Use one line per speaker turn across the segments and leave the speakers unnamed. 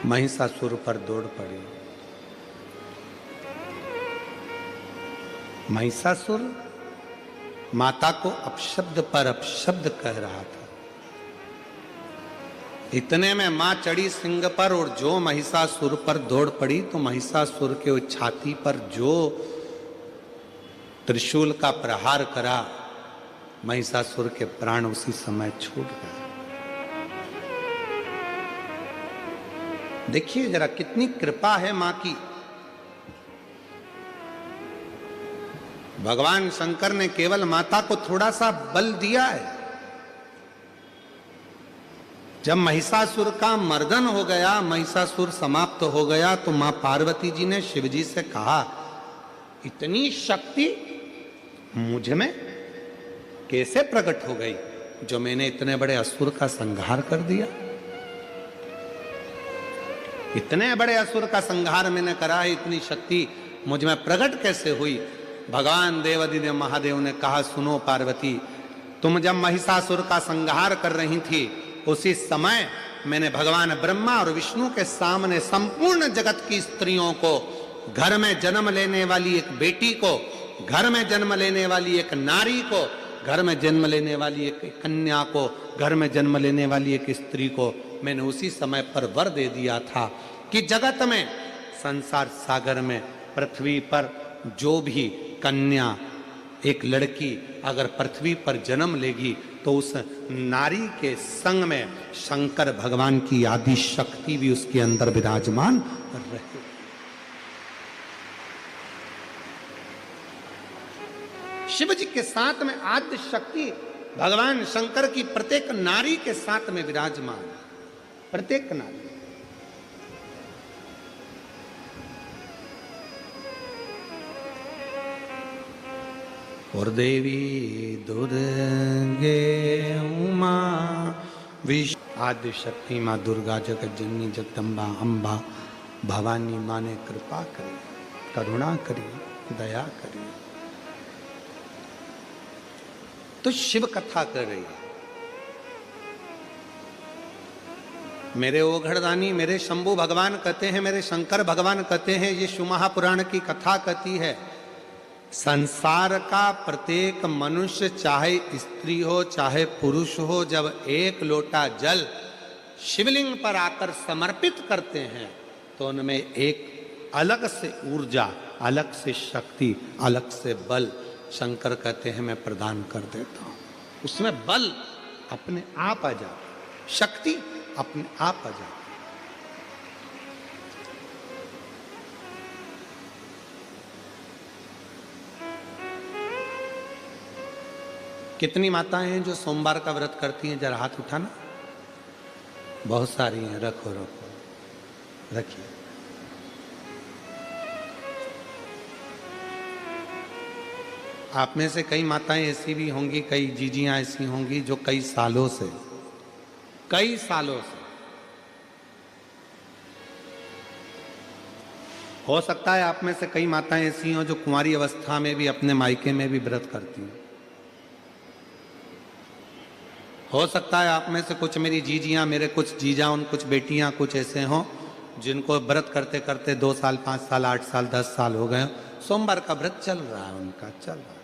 महिषासुर पर दौड़ पड़ी। महिषासुर माता को अपशब्द पर अपशब्द कह रहा था। इतने में मां चढ़ी सिंह पर और जो महिषासुर पर दौड़ पड़ी तो महिषासुर के छाती पर जो त्रिशूल का प्रहार करा, महिषासुर के प्राण उसी समय छूट गए। देखिए जरा कितनी कृपा है मां की। भगवान शंकर ने केवल माता को थोड़ा सा बल दिया है। जब महिषासुर का मर्दन हो गया, महिषासुर समाप्त हो गया, तो मां पार्वती जी ने शिव जी से कहा, इतनी शक्ति मुझ में कैसे प्रकट हो गई जो मैंने इतने बड़े असुर का संहार कर दिया। इतने बड़े असुर का संहार मैंने करा है, इतनी शक्ति मुझ में प्रकट कैसे हुई। भगवान देवादिदेव महादेव ने कहा, सुनो पार्वती, तुम जब महिषासुर का संहार कर रही थी उसी समय मैंने भगवान ब्रह्मा और विष्णु के सामने संपूर्ण जगत की स्त्रियों को, घर में जन्म लेने वाली एक बेटी को, घर में जन्म लेने वाली एक नारी को, घर में जन्म लेने वाली एक कन्या को, घर में जन्म लेने वाली एक स्त्री को मैंने उसी समय पर वर दे दिया था कि जगत में, संसार सागर में, पृथ्वी पर जो भी कन्या, एक लड़की अगर पृथ्वी पर जन्म लेगी तो उस नारी के संग में शंकर भगवान की आदि शक्ति भी उसके अंदर विराजमान रहे। शिव जी के साथ में आद्य शक्ति भगवान शंकर की प्रत्येक नारी के साथ में विराजमान, प्रत्येक नारी। और देवी दुर्गे उमा विष्णु आद्य शक्ति मां दुर्गा, जगत जननी, जगदम्बा, अम्बा, भवानी मां ने कृपा करी, करुणा करी, दया करी। तो शिव कथा कर रही है। मेरे ओघड़दानी, मेरे शंभु भगवान कहते हैं, मेरे शंकर भगवान कहते हैं, ये शिव महापुराण की कथा कहती है, संसार का प्रत्येक मनुष्य, चाहे स्त्री हो चाहे पुरुष हो, जब एक लोटा जल शिवलिंग पर आकर समर्पित करते हैं तो उनमें एक अलग से ऊर्जा, अलग से शक्ति, अलग से बल शंकर कहते हैं मैं प्रदान कर देता हूं। उसमें बल अपने आप आ जाता, शक्ति अपने आप आ जाती। कितनी माताएं हैं जो सोमवार का व्रत करती हैं? जरा हाथ उठाना। बहुत सारी हैं। रखो रखो, रखिए। आप में से कई माताएं ऐसी भी होंगी, कई जीजियां ऐसी होंगी जो कई सालों से हो सकता है आप में से कई माताएं ऐसी हों जो कुंवारी अवस्था में भी अपने मायके में भी व्रत करती हैं। हो सकता है आप में से कुछ मेरी जीजियां, मेरे कुछ जीजा, उन कुछ बेटियां कुछ ऐसे हों जिनको व्रत करते करते 2 साल, 5 साल, 8 साल, 10 साल हो गए। सोमवार का व्रत चल रहा है उनका, चल रहा है।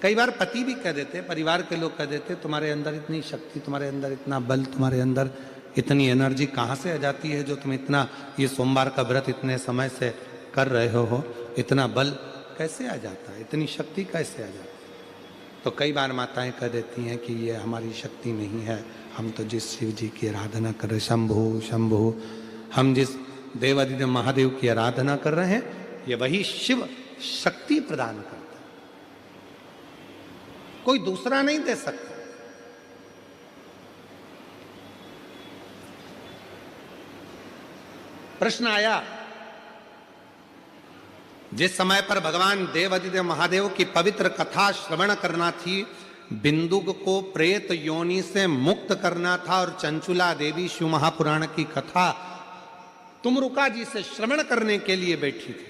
कई बार पति भी कह देते, परिवार के लोग कह देते, तुम्हारे अंदर इतनी शक्ति, तुम्हारे अंदर इतना बल, तुम्हारे अंदर इतनी एनर्जी कहाँ से आ जाती है जो तुम इतना ये सोमवार का व्रत इतने समय से कर रहे हो, इतना बल कैसे आ जाता है, इतनी शक्ति कैसे आ जाती है? तो कई बार माताएं कह देती हैं कि ये हमारी शक्ति नहीं है, हम तो जिस शिव जी की आराधना कर रहे, शंभु शंभु, हम जिस देवादिदेव महादेव की आराधना कर रहे हैं, ये वही शिव शक्ति प्रदान करता है, कोई दूसरा नहीं दे सकता। प्रश्न आया, जिस समय पर भगवान देवादिदेव महादेव की पवित्र कथा श्रवण करना थी, बिंदुक को प्रेत योनि से मुक्त करना था और चंचुला देवी शिव महापुराण की कथा तुमरुका जी से श्रवण करने के लिए बैठी थी।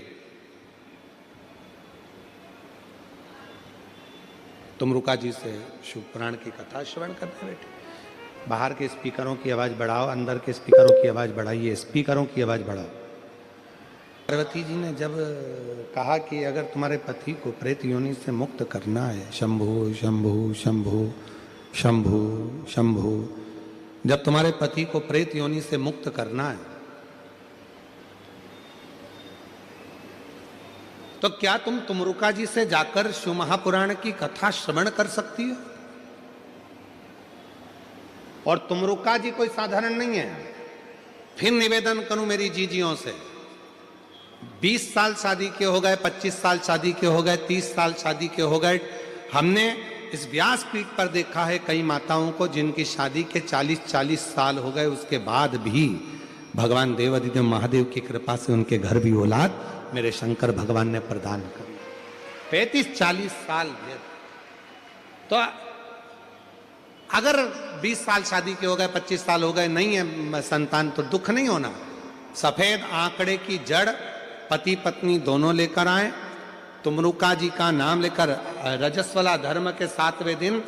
तुमरुका जी से शिव पुराण की कथा श्रवण करने बैठे। बाहर के स्पीकरों की आवाज बढ़ाओ, अंदर के स्पीकरों की आवाज बढ़ाइए, स्पीकरों की आवाज बढ़ाओ। पार्वती जी ने जब कहा कि अगर तुम्हारे पति को प्रेत योनि से मुक्त करना है, शंभु शंभु शंभु शंभु शंभु, जब तुम्हारे पति को प्रेत योनि से मुक्त करना है तो क्या तुम तुमरुका जी से जाकर शिव महापुराण की कथा श्रवण कर सकती हो? और तुमरुका जी कोई साधारण नहीं है। फिर निवेदन करूं मेरी जीजियों से, 20 साल शादी के हो गए, 25 साल शादी के हो गए, 30 साल शादी के हो गए, हमने इस व्यासपीठ पर देखा है कई माताओं को जिनकी शादी के 40-40 साल हो गए, उसके बाद भी भगवान देवादिदेव महादेव की कृपा से उनके घर भी औलाद मेरे शंकर भगवान ने प्रदान करी। 35-40 साल तो अगर 20 साल शादी के हो गए, 25 साल हो गए, नहीं है संतान, तो दुख नहीं होना। सफेद आंकड़े की जड़ पति पत्नी दोनों लेकर आए, तुमरुका जी का नाम लेकर, रजस्वला धर्म के 7वें दिन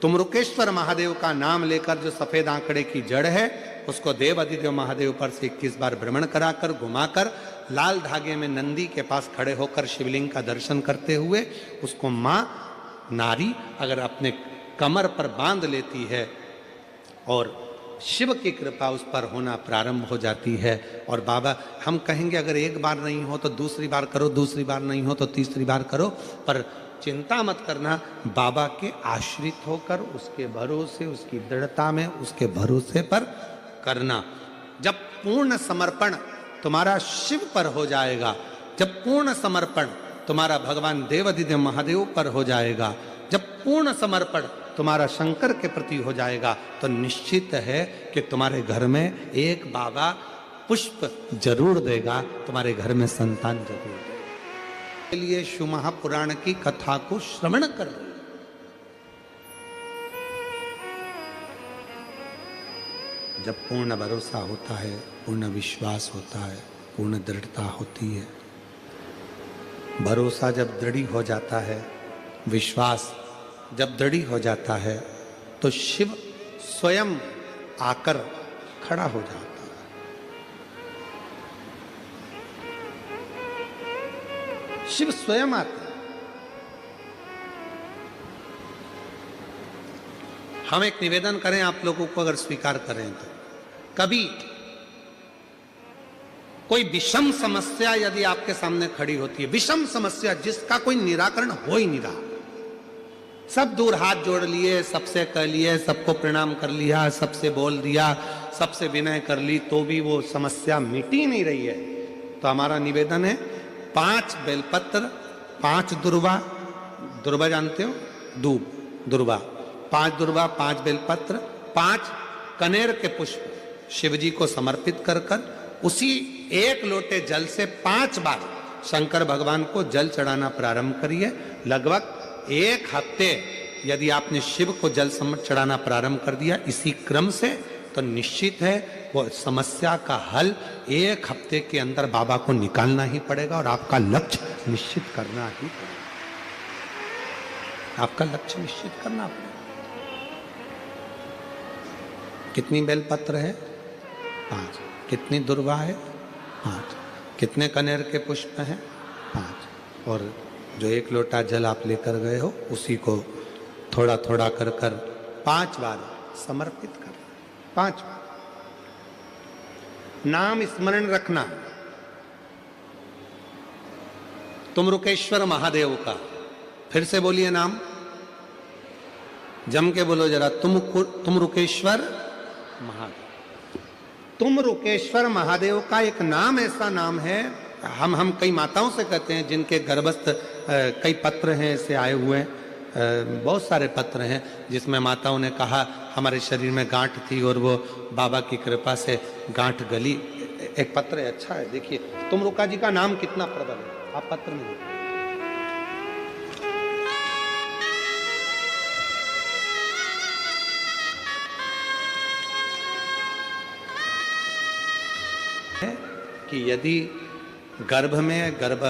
तुमरुकेश्वर महादेव का नाम लेकर जो सफेद आंकड़े की जड़ है उसको देव अधिदेव महादेव पर से 21 बार भ्रमण कराकर घुमाकर लाल धागे में नंदी के पास खड़े होकर शिवलिंग का दर्शन करते हुए उसको मां नारी अगर अपने कमर पर बांध लेती है और शिव की कृपा उस पर होना प्रारंभ हो जाती है। और बाबा हम कहेंगे अगर एक बार नहीं हो तो दूसरी बार करो, दूसरी बार नहीं हो तो तीसरी बार करो, पर चिंता मत करना, बाबा के आश्रित होकर उसके भरोसे, उसकी दृढ़ता में, उसके भरोसे पर करना। जब पूर्ण समर्पण तुम्हारा शिव पर हो जाएगा, जब पूर्ण समर्पण तुम्हारा भगवान देवादिदेव महादेव पर हो जाएगा, जब पूर्ण समर्पण तुम्हारा शंकर के प्रति हो जाएगा, तो निश्चित है कि तुम्हारे घर में एक बाबा पुष्प जरूर देगा, तुम्हारे घर में संतान जरूर देगा। के लिए शिव महापुराण की कथा को श्रवण कर, जब पूर्ण भरोसा होता है, पूर्ण विश्वास होता है, पूर्ण दृढ़ता होती है, भरोसा जब दृढ़ हो जाता है, विश्वास जब दृढ़ हो जाता है, तो शिव स्वयं आकर खड़ा हो जाता है। शिव स्वयं आते हैं। हम एक निवेदन करें आप लोगों को, अगर स्वीकार करें तो, कभी कोई विषम समस्या यदि आपके सामने खड़ी होती है, विषम समस्या जिसका कोई निराकरण हो ही नहीं रहा, सब दूर हाथ जोड़ लिए, सबसे कह लिए, सबको प्रणाम कर लिया, सबसे बोल दिया, सबसे विनय कर ली, तो भी वो समस्या मिटी नहीं रही है, तो हमारा निवेदन है 5 बेलपत्र, 5 दुर्वा, दुर्वा जानते हो, दूब दुर्वा, 5 दुर्वा, 5 बेलपत्र, 5 कनेर के पुष्प शिव जी को समर्पित कर कर उसी एक लोटे जल से 5 बार शंकर भगवान को जल चढ़ाना प्रारंभ करिए। लगभग 1 हफ्ते यदि आपने शिव को जल चढ़ाना प्रारंभ कर दिया इसी क्रम से, तो निश्चित है वो समस्या का हल 1 हफ्ते के अंदर बाबा को निकालना ही पड़ेगा और आपका लक्ष्य निश्चित करना ही पड़ेगा। आपका लक्ष्य निश्चित करना पड़ेगा। कितनी बेलपत्र है? 5। कितनी दुर्वा है? 5। कितने कनेर के पुष्प हैं? 5। और जो 1 लोटा जल आप लेकर गए हो उसी को थोड़ा थोड़ा कर कर 5 बार समर्पित कर, 5 बार। नाम स्मरण रखना तुमरुकेश्वर महादेव का। फिर से बोलिए नाम, जम के बोलो जरा, तुमरुकेश्वर महादेव। तुमरुकेश्वर महादेव का एक नाम ऐसा नाम है, हम कई माताओं से कहते हैं जिनके गर्भस्थ कई पत्र हैं ऐसे आए हुए, बहुत सारे पत्र हैं जिसमें माताओं ने कहा हमारे शरीर में गांठ थी और वो बाबा की कृपा से गांठ गली। एक पत्र है, अच्छा है, देखिए तुमरुका जी का नाम कितना प्रबल है, आप पत्र में देखिए। कि यदि गर्भ में, गर्भ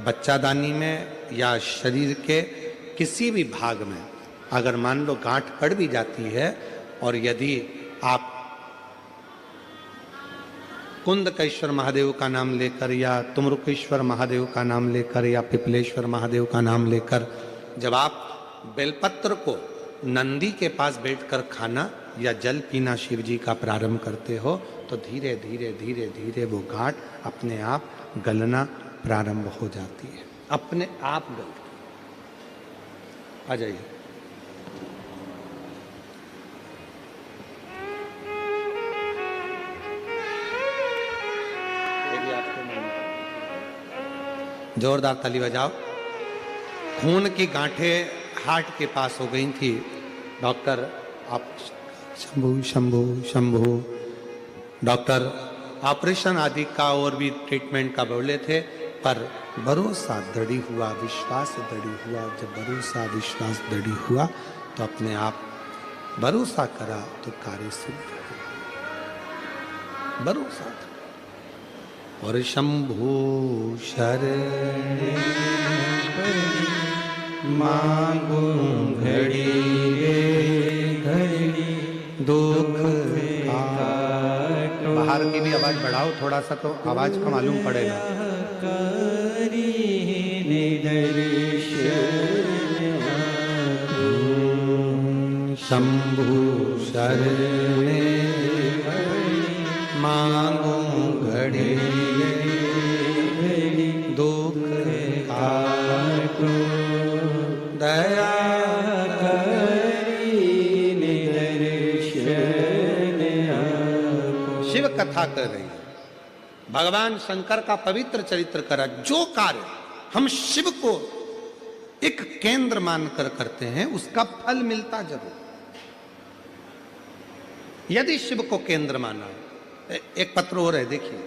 बच्चादानी में या शरीर के किसी भी भाग में अगर मान लो गांठ पड़ भी जाती है और यदि आप कुंदकेश्वर महादेव का नाम लेकर या तुमरुकेश्वर महादेव का नाम लेकर या पिपलेश्वर महादेव का नाम लेकर जब आप बेलपत्र को नंदी के पास बैठकर खाना या जल पीना शिव जी का प्रारंभ करते हो तो धीरे धीरे धीरे धीरे वो गांठ अपने आप गलना प्रारंभ हो जाती है, अपने आप गलती। आ जाइए। जोरदार ताली बजाओ। खून की गांठें हार्ट के पास हो गई थी। डॉक्टर आप शंभू शंभू शंभू डॉक्टर ऑपरेशन आदि का और भी ट्रीटमेंट का बोले थे, पर भरोसा दृढ़ हुआ, विश्वास दृढ़ हुआ। जब भरोसा विश्वास दृढ़ हुआ तो अपने आप भरोसा करा तो कार्य सिद्ध हुआ। भरोसा और शंभू शरण मांगू घड़ी घड़ी दुख बाहर की भी आवाज बढ़ाओ थोड़ा सा, तो आवाज का मालूम पड़ेगा। शंभु शरणे मांगू घड़ी दुख काटो दया शिव कथा कर रही है। भगवान शंकर का पवित्र चरित्र करा। जो कार्य हम शिव को एक केंद्र मानकर करते हैं उसका फल मिलता जरूर। यदि शिव को केंद्र माना, एक पत्र और है देखिए।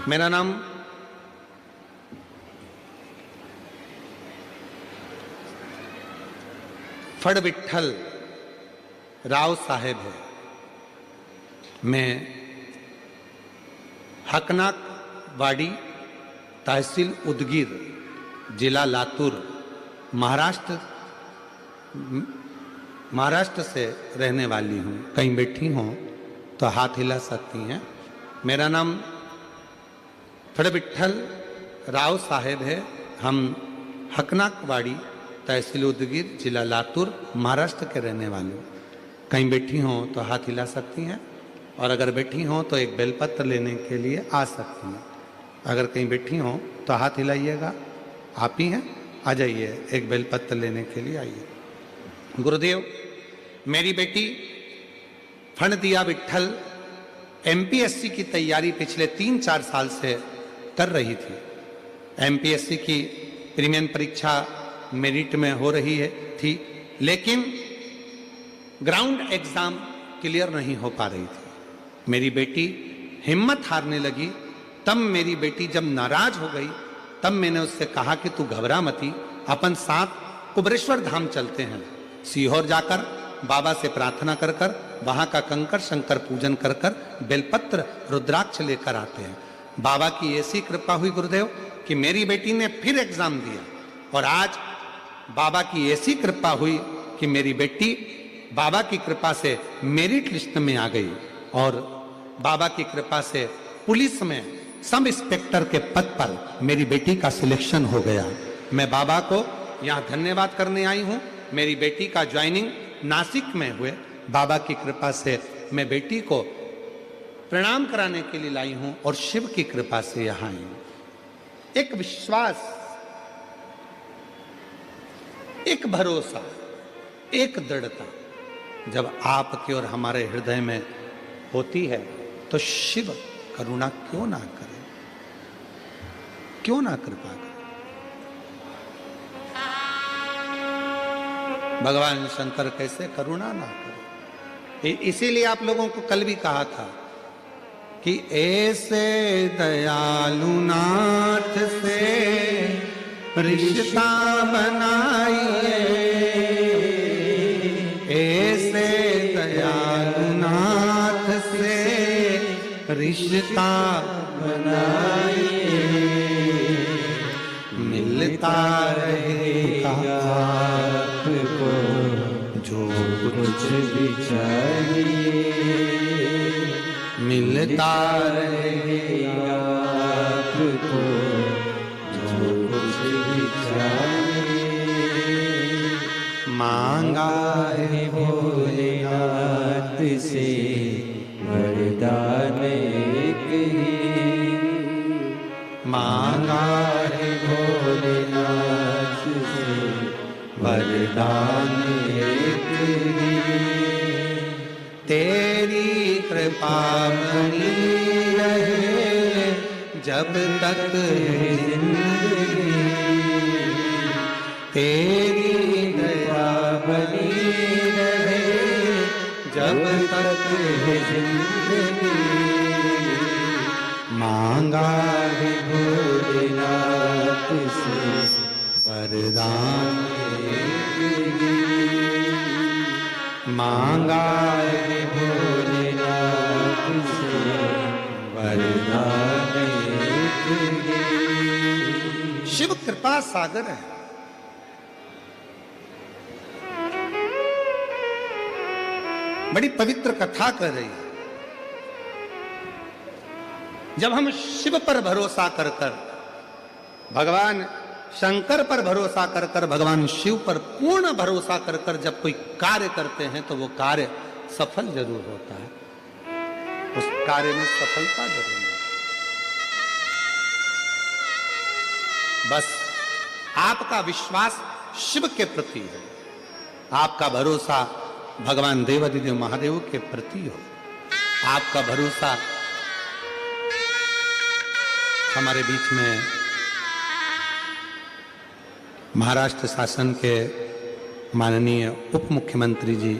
मेरा नाम फड़ विठल राव साहेब है। मैं हकनाक वाड़ी, तहसील उदगीर, जिला लातूर, महाराष्ट्र से रहने वाली हूँ। कहीं बैठी हों तो हाथ हिला सकती हैं। मेरा नाम फड़ विठल राव साहेब है। हम हकनाक वाड़ी, तहसील उदगीर, जिला लातूर, महाराष्ट्र के रहने वाले हूँ। कहीं बैठी हों तो हाथ हिला सकती हैं, और अगर बैठी हों तो एक बेलपत्र लेने के लिए आ सकती हैं। अगर कहीं बैठी हों तो हाथ हिलाइएगा। आप ही हैं, आ जाइए, एक बेलपत्र लेने के लिए आइए। गुरुदेव, मेरी बेटी फणदिया विठल एमपीएससी की तैयारी पिछले 3-4 साल से कर रही थी। एमपीएससी की प्रीलिमिनरी परीक्षा मेरिट में हो रही थी, लेकिन ग्राउंड एग्जाम क्लियर नहीं हो पा रही थी। मेरी बेटी हिम्मत हारने लगी। तब मेरी बेटी जब नाराज हो गई, तब मैंने उससे कहा कि तू घबरा मती, अपन साथ कुबरेश्वर धाम चलते हैं। सीहोर जाकर बाबा से प्रार्थना कर कर, वहां का कंकर शंकर पूजन कर कर बेलपत्र रुद्राक्ष लेकर आते हैं। बाबा की ऐसी कृपा हुई गुरुदेव कि मेरी बेटी ने फिर एग्जाम दिया, और आज बाबा की ऐसी कृपा हुई कि मेरी बेटी बाबा की कृपा से मेरिट लिस्ट में आ गई, और बाबा की कृपा से पुलिस में सब इंस्पेक्टर के पद पर मेरी बेटी का सिलेक्शन हो गया। मैं बाबा को यहाँ धन्यवाद करने आई हूँ। मेरी बेटी का ज्वाइनिंग नासिक में हुए। बाबा की कृपा से मैं बेटी को प्रणाम कराने के लिए लाई हूँ, और शिव की कृपा से यहाँ आई हूँ। एक विश्वास, एक भरोसा, एक दृढ़ता जब आपके और हमारे हृदय में होती है तो शिव करुणा क्यों ना करे, क्यों ना कृपा करे। भगवान शंकर कैसे करुणा ना करे। इसीलिए आप लोगों को कल भी कहा था कि ऐसे दयालु नाथ से रिश्ता बनाइए, ऐसे दयालु नाथ से रिश्ता बनाइए। मिल मिलता रहेगा
आपको जो कुछ भी चाहिए,
मिलता
रहेगा आपको जो कुछ भी चाहिए।
मांगा
है भोलेनाथ से वरदान एक ही,
मांगा
है भोलेनाथ से वरदान एक ही।
तेरी कृपा बनी रहे जब तक है जिंदगी, तेरी दया बनी रहे जब तक है जिंदगी। मांगा है
भोलेनाथ से
वरदान
एक ही,
मांगा
है भोलेनाथ से वरदान एक ही।
शिव कृपा सागर है। बड़ी पवित्र कथा कर रही है। जब हम शिव पर भरोसा कर कर, भगवान शंकर पर भरोसा कर कर, भगवान शिव पर पूर्ण भरोसा कर कर जब कोई कार्य करते हैं तो वो कार्य सफल जरूर होता है। उस कार्य में सफलता जरूर है। बस आपका विश्वास शिव के प्रति है, आपका भरोसा भगवान देवादिदेव महादेव के प्रति हो, आपका भरोसा हमारे बीच में महाराष्ट्र शासन के माननीय उप मुख्यमंत्री जी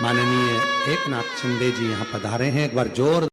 माननीय एकनाथ शिंदे जी यहाँ पधारे हैं। एक बार जोर